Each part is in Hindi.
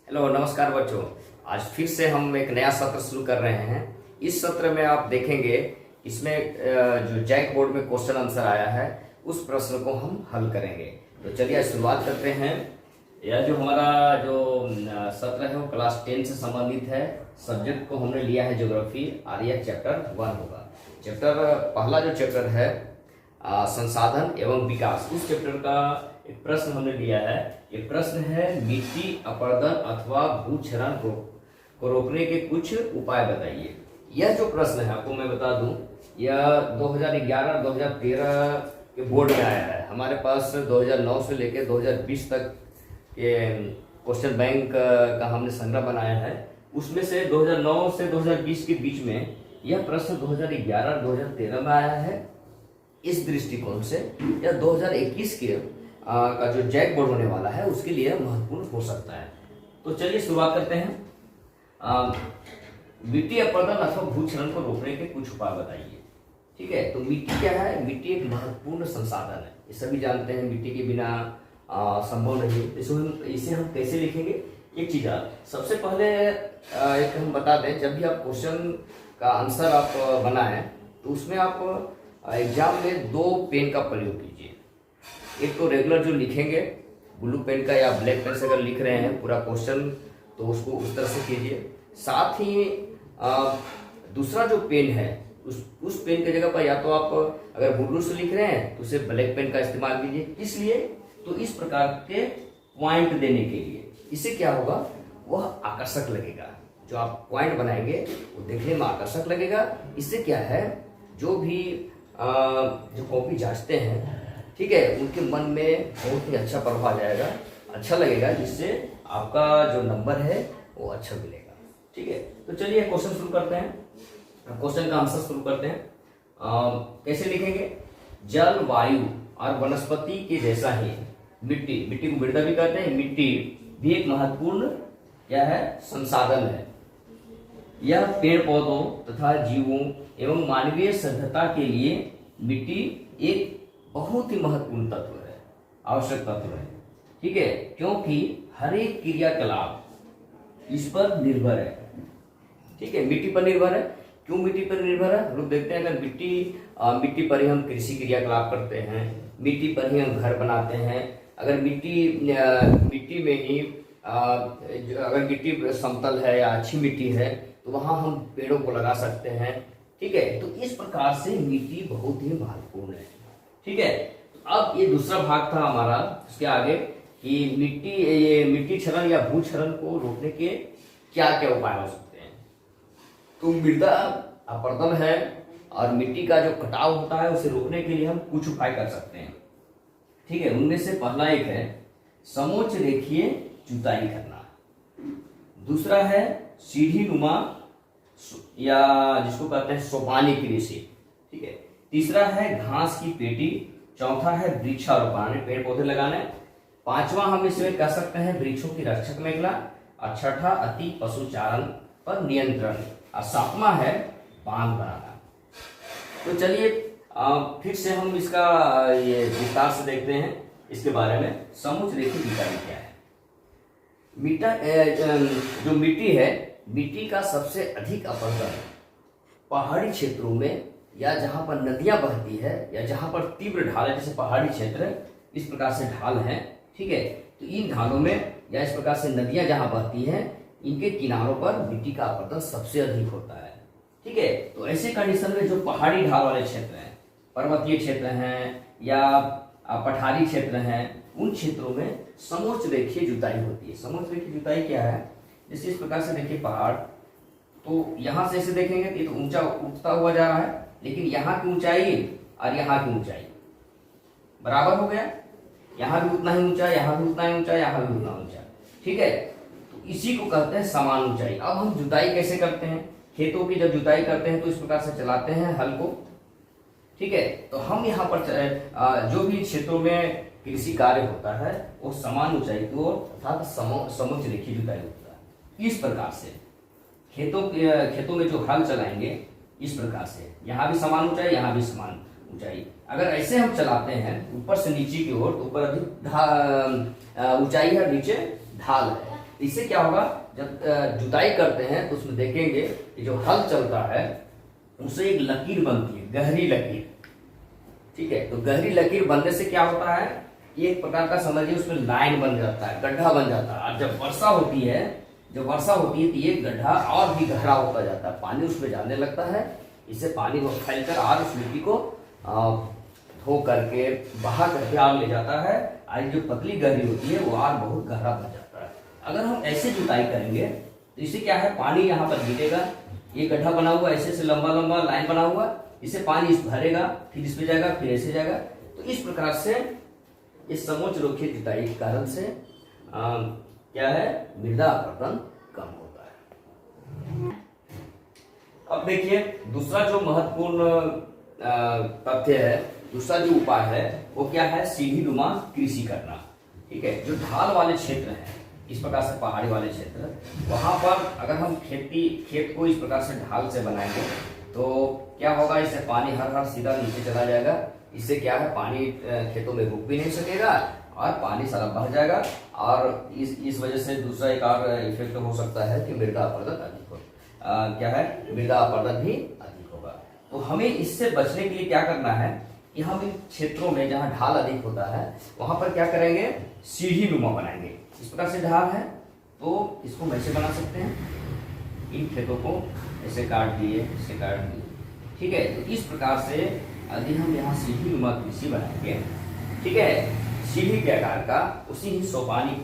हेलो नमस्कार बच्चों। आज फिर से हम एक नया सत्र शुरू कर रहे हैं। इस सत्र में आप देखेंगे इसमें जो जैक बोर्ड में क्वेश्चन आंसर आया है उस प्रश्न को हम हल करेंगे। तो चलिए शुरुआत करते हैं। यह जो हमारा जो सत्र है वो क्लास 10 से संबंधित है। सब्जेक्ट को हमने लिया है ज्योग्राफी और यह चैप्टर 1 होगा। चैप्टर पहला जो चैप्टर है संसाधन एवं विकास, उस चैप्टर का एक प्रश्न हमने लिया है। ये प्रश्न है मिट्टी अपरदन अथवा भूक्षरण को रोकने के कुछ उपाय बताइए। यह जो प्रश्न है आपको मैं बता दूं, यह 2011 2013 के बोर्ड में आया है। हमारे पास 2009 से लेकर 2020 तक के क्वेश्चन बैंक का हमने संग्रह बनाया है। उसमें से 2009 से 2020 के बीच में यह प्रश्न 2011 2013 में आया है। इस दृष्टिकोण से यह 2021 के का जो जैक बोर्ड होने वाला है उसके लिए महत्वपूर्ण हो सकता है। तो चलिए शुरुआत करते हैं। मिट्टी अपरदन अथवा भूक्षरण को रोकने के कुछ उपाय बताइए। ठीक है, तो मिट्टी क्या है? मिट्टी एक महत्वपूर्ण संसाधन है, ये सभी जानते हैं। मिट्टी के बिना संभव नहीं। इसे हम कैसे लिखेंगे? एक चीज सबसे पहले एक हम बता दें, जब भी आप क्वेश्चन का आंसर आप बनाएं तो उसमें आप एग्जाम में 2 पेन का प्रयोग कीजिए। एक तो रेगुलर जो लिखेंगे ब्लू पेन का या ब्लैक पेन से अगर लिख रहे हैं पूरा क्वेश्चन तो उसको उस तरह से कीजिए। साथ ही दूसरा जो पेन है उस पेन की जगह पर या तो आप अगर ब्लू से लिख रहे हैं तो उसे ब्लैक पेन का इस्तेमाल कीजिए। इसलिए तो इस प्रकार के पॉइंट देने के लिए इससे क्या होगा, वह आकर्षक लगेगा। जो आप पॉइंट बनाएंगे वो देखने में आकर्षक लगेगा। इससे क्या है, जो भी जो कॉपी जांचते हैं, ठीक है, उनके मन में बहुत ही अच्छा प्रभाव जाएगा, अच्छा लगेगा, जिससे आपका जो नंबर है वो अच्छा मिलेगा। ठीक है, तो चलिए क्वेश्चन शुरू करते हैं। क्वेश्चन का आंसर शुरू करते हैं। कैसे लिखेंगे? जल, वायु और वनस्पति के जैसा ही मिट्टी को मृदा भी कहते हैं। मिट्टी भी एक महत्वपूर्ण क्या है? संसाधन है। यह पेड़ पौधों तथा जीवों एवं मानवीय सभ्यता के लिए मिट्टी एक बहुत ही महत्वपूर्ण तत्व है, आवश्यक तत्व है। ठीक है, क्योंकि हर एक क्रियाकलाप इस पर निर्भर है। ठीक है, मिट्टी पर निर्भर है। क्यों मिट्टी पर निर्भर है? लोग देखते हैं अगर मिट्टी पर ही हम कृषि क्रियाकलाप करते हैं, मिट्टी पर ही हम घर बनाते हैं। अगर मिट्टी में ही अगर मिट्टी समतल है या अच्छी मिट्टी है तो वहां हम पेड़ों को लगा सकते हैं। ठीक है, तो इस प्रकार से मिट्टी बहुत ही महत्वपूर्ण है। ठीक है, तो अब ये दूसरा भाग था हमारा, उसके आगे कि मिट्टी क्षरण या भूक्षरण को रोकने के क्या क्या उपाय हो सकते हैं। तो मृदा अपरदन है और मिट्टी का जो कटाव होता है उसे रोकने के लिए हम कुछ उपाय कर सकते हैं। ठीक है, उनमें से पहला एक है समोच्च रेखीय जुताई करना। दूसरा है सीढ़ी नुमा या जिसको कहते हैं सोपानी कृषि। ठीक है, तीसरा है घास की पेटी। चौथा है वृक्षारोपण, पेड़ पौधे लगाने। पांचवा हम इसमें कह सकते हैं वृक्षों की रक्षक मेखला। और छठा अति पशुचारण पर नियंत्रण। और सातवां है बांध बनाना। तो चलिए फिर से हम इसका ये विस्तार से देखते हैं इसके बारे में। समोच्च रेखीय जुताई क्या है? जो मिट्टी है, मिट्टी का सबसे अधिक अपरदन पहाड़ी क्षेत्रों में या जहां पर नदियां बहती है या जहां पर तीव्र ढाल है, जैसे पहाड़ी क्षेत्र इस प्रकार से ढाल है। ठीक है, तो इन ढालों में या इस प्रकार से नदियां जहां बहती हैं, इनके किनारों पर मिट्टी का अपरदन सबसे अधिक होता है। ठीक है, तो ऐसे कंडीशन में जो पहाड़ी ढाल वाले क्षेत्र हैं, पर्वतीय क्षेत्र हैं या पठारी क्षेत्र हैं, उन क्षेत्रों में समोच्च रेखीय जुताई होती है। समोच्च रेखीय जुताई क्या है? जैसे इस प्रकार से देखिए पहाड़, तो यहां से ऐसे देखेंगे तो ये तो ऊंचा उठता हुआ जा रहा है, लेकिन यहाँ की ऊंचाई और यहाँ की ऊंचाई बराबर हो गया। यहाँ भी उतना ही ऊंचा, यहाँ भी उतना ही ऊंचा, यहाँ भी उतना ऊंचा। ठीक है, तो इसी को कहते हैं समान ऊंचाई। अब हम जुताई कैसे करते हैं? खेतों की जब जुताई करते हैं तो इस प्रकार से चलाते हैं हल को। ठीक है, तो हम यहाँ पर जो भी क्षेत्रों में कृषि कार्य होता है वो समान ऊंचाई की ओर अर्थात समोच्च रेखीय जुताई होता है। इस प्रकार से खेतों में जो हल चलाएंगे इस प्रकार से, यहाँ भी समान ऊंचाई, यहाँ भी समान ऊंचाई। अगर ऐसे हम चलाते हैं ऊपर से नीचे की ओर, तो ऊपर अधिक ऊंचाई है, नीचे ढाल है, इससे क्या होगा, जब जुताई करते हैं तो उसमें देखेंगे कि जो हल चलता है उससे एक लकीर बनती है, गहरी लकीर। ठीक है, तो गहरी लकीर बनने से क्या होता है, एक प्रकार का समझिए उसमें लाइन बन जाता है, गड्ढा बन जाता है। और जब वर्षा होती है, तो ये गड्ढा और भी गहरा होता जाता है, पानी उसमें जाने लगता है। इससे पानी वो फैलकर और उस मिट्टी को धो करके बहा करके आग ले जाता है। और जो पतली गहरी होती है वो आग बहुत गहरा बन जाता है। अगर हम ऐसे जुताई करेंगे तो इससे क्या है, पानी यहाँ पर गिरेगा, ये गड्ढा बना हुआ ऐसे से लंबा लंबा लाइन बना हुआ, इससे पानी इस भरेगा, फिर इसमें जाएगा, फिर ऐसे जाएगा। तो इस प्रकार से इस समोच्च रेखीय जुताई के कारण से क्या है, मृदा अपरदन कम होता है। अब देखिए दूसरा जो महत्वपूर्ण तथ्य है, दूसरा जो उपाय है वो क्या है, सीढ़ीनुमा कृषि करना। ठीक है, जो ढाल वाले क्षेत्र हैं, इस प्रकार से पहाड़ी वाले क्षेत्र, वहां पर अगर हम खेत को इस प्रकार से ढाल से बनाएंगे तो क्या होगा, इससे पानी हर सीधा नीचे चला जाएगा। इससे क्या है, पानी खेतों में रुक भी नहीं सकेगा और पानी सारा बह जाएगा। और इस वजह से दूसरा एक और इफेक्ट हो सकता है कि मृदा अपरदन अधिक हो, क्या है, मृदा अपरदन भी अधिक होगा। तो हमें इससे बचने के लिए क्या करना है कि हम इन क्षेत्रों में जहाँ ढाल अधिक होता है वहां पर क्या करेंगे, सीढ़ीनुमा बनाएंगे। इस प्रकार से ढाल है तो इसको वैसे बना सकते हैं, इन खेतों को ऐसे काट दिए, ऐसे काट दिए। ठीक है, तो इस प्रकार से यदि हम यहाँ सीढ़ीनुमा कृषि बनाएंगे, ठीक है, सीढ़ी के आकार का, उसी ही सोपानी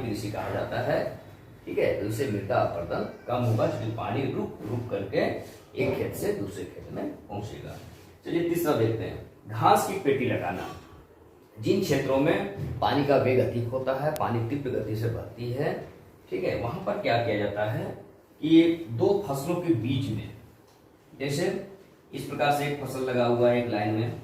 कृषि कहा जाता है। ठीक है, तो इससे मृदा अपरदन कम होगा, क्योंकि पानी रुक रुक करके एक खेत से दूसरे खेत में पहुंचेगा। चलिए तीसरा देखते हैं, घास की पेटी लगाना। जिन क्षेत्रों में पानी का वेग अधिक होता है, पानी तीव्र गति से बहती है, ठीक है, वहां पर क्या किया जाता है कि दो फसलों के बीच में, जैसे इस प्रकार से एक फसल लगा हुआ है एक लाइन में,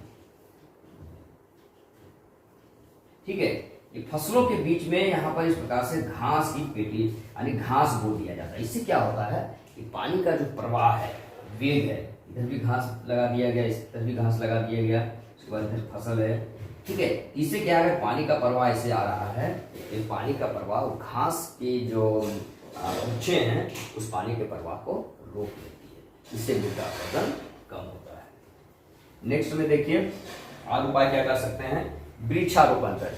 ठीक है, ये फसलों के बीच में यहाँ पर इस प्रकार से घास की पेटी यानी घास बो दिया जाता है। इससे क्या होता है कि पानी का जो प्रवाह है, वेग है, इधर भी घास लगा दिया गया, इधर भी घास लगा दिया गया, उसके बाद इधर फसल है। ठीक है, इससे क्या है, पानी का प्रवाह ऐसे आ रहा है, ये पानी का प्रवाह घास की जो गुच्छे हैं उस पानी के प्रवाह को रोक लेती है, इससे मृदा अपरदन कम होता है। नेक्स्ट में देखिए और उपाय क्या कर सकते हैं, वृक्षारोपण करें।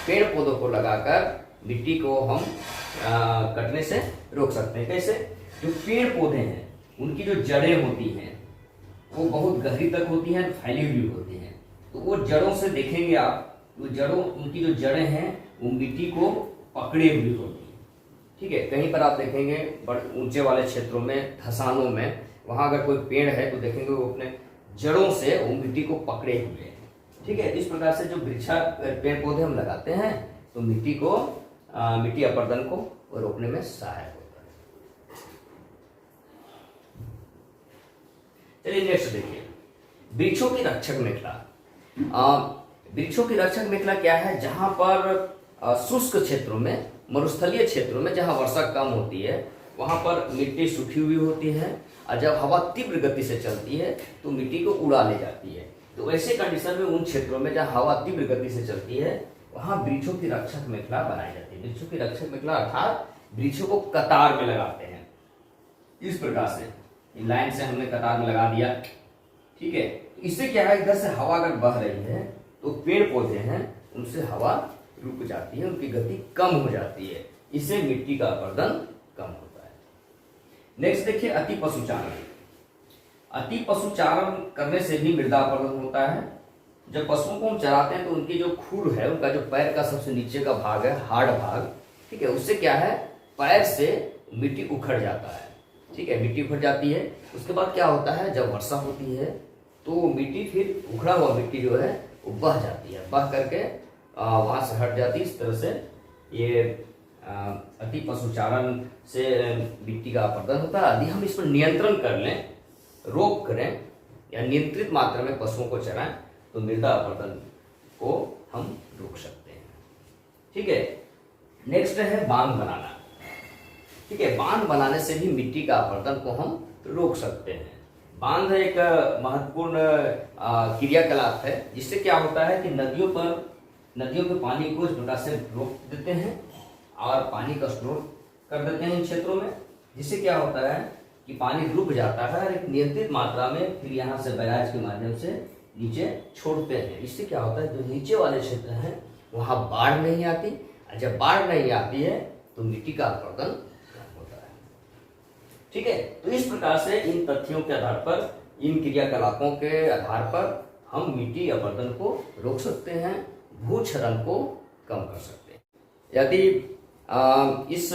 पेड़ पौधों को लगाकर मिट्टी को हम कटने से रोक सकते हैं। कैसे, जो पेड़ पौधे हैं उनकी जो जड़ें होती हैं वो बहुत गहरी तक होती हैं, फैली हुई होती हैं, तो वो जड़ों से देखेंगे आप, वो जड़ों, उनकी जो जड़ें हैं वो मिट्टी को पकड़े हुई होती है। ठीक है, कहीं पर आप देखेंगे बड़े ऊंचे वाले क्षेत्रों में, धसानों में, वहां अगर कोई पेड़ है तो देखेंगे वो अपने जड़ों से वो मिट्टी को पकड़े हुए हैं। ठीक है, इस प्रकार से जो पेड़ पौधे हम लगाते हैं तो मिट्टी अपरदन को रोकने में सहायक होता है। चलिए नेक्स्ट देखिए, वृक्षों की रक्षक मेखला। वृक्षों की रक्षक मेखला क्या है, जहां पर शुष्क क्षेत्रों में, मरुस्थलीय क्षेत्रों में जहां वर्षा कम होती है वहां पर मिट्टी सूखी हुई होती है, और जब हवा तीव्र गति से चलती है तो मिट्टी को उड़ा ले जाती है। तो ऐसे कंडीशन में उन क्षेत्रों में जहां हवा तीव्र गति से चलती है वहां वृक्षों की रक्षक मेखला बनाई जाती है। वृक्षों की रक्षक मेखला अर्थात वृक्षों को कतार में लगाते हैं, इस प्रकार से लाइन से हमने कतार में लगा दिया। ठीक है, इससे क्या है, इधर से हवा अगर बह रही है तो पेड़ पौधे हैं उनसे हवा रुक जाती है, उनकी गति कम हो जाती है, इससे मिट्टी का अपरदन कम होता है। नेक्स्ट देखिए, अति पशुचारण। अति पशुचारण करने से भी मृदा अपरदन होता है। जब पशुओं को हम चराते हैं तो उनकी जो खुर है, उनका जो पैर का सबसे नीचे का भाग है, हार्ड भाग, ठीक है, उससे क्या है, पैर से मिट्टी उखड़ जाता है। ठीक है, मिट्टी उखड़ जाती है, उसके बाद क्या होता है, जब वर्षा होती है तो मिट्टी, फिर उखड़ा हुआ मिट्टी जो है वो बह जाती है, बह करके वहां से हट जाती है। इस तरह से ये अति पशुचारण से मिट्टी का अपरदन होता है। यदि हम इस पर नियंत्रण कर लें, रोक करें या नियंत्रित मात्रा में पशुओं को चराएं तो मृदा अपरदन को हम रोक सकते हैं। ठीक है, नेक्स्ट है बांध बनाना। ठीक है, बांध बनाने से भी मिट्टी का अपरदन को हम रोक सकते हैं। बांध एक महत्वपूर्ण क्रियाकलाप है, जिससे क्या होता है कि नदियों के पानी को इस प्रकार से रोक देते हैं और पानी का स्टोर कर देते हैं इन क्षेत्रों में, जिससे क्या होता है कि पानी रुक जाता है और एक नियंत्रित मात्रा में फिर यहाँ से बैराज के माध्यम से नीचे छोड़ते हैं। इससे क्या होता है, जो नीचे वाले क्षेत्र हैं वहाँ बाढ़ नहीं आती, और जब बाढ़ नहीं आती है तो मिट्टी का अपरदन होता है। ठीक है, तो इस प्रकार से इन तथ्यों के आधार पर, इन क्रियाकलापों के आधार पर हम मिट्टी अपरदन को रोक सकते हैं, भूक्षरण को कम कर सकते हैं। यदि जिस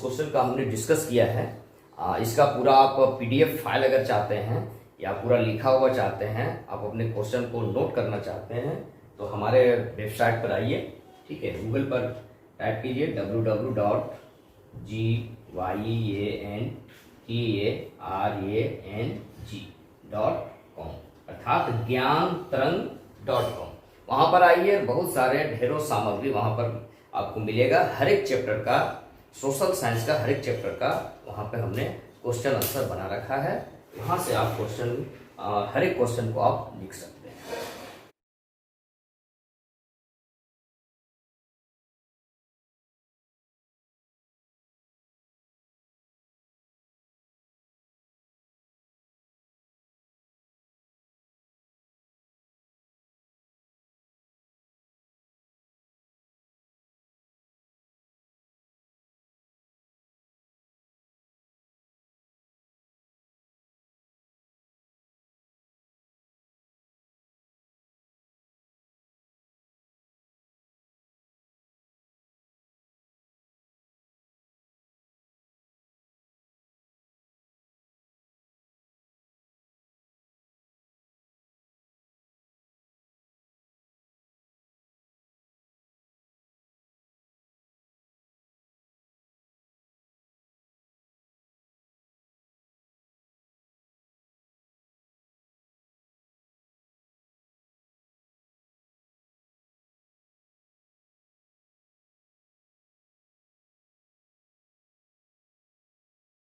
क्वेश्चन का हमने डिस्कस किया है, इसका पूरा आप PDF फाइल अगर चाहते हैं या पूरा लिखा हुआ चाहते हैं, आप अपने क्वेश्चन को नोट करना चाहते हैं, तो हमारे वेबसाइट पर आइए। ठीक है, गूगल पर टाइप कीजिए www.gyantrang.com अर्थात ज्ञानतरंग.com। वहाँ पर आइए, बहुत सारे ढेरों सामग्री वहाँ पर आपको मिलेगा। हर एक चैप्टर का, सोशल साइंस का हर एक चैप्टर का वहाँ पे हमने क्वेश्चन आंसर बना रखा है। वहाँ से आप क्वेश्चन, हर एक क्वेश्चन को आप लिख सकते हैं।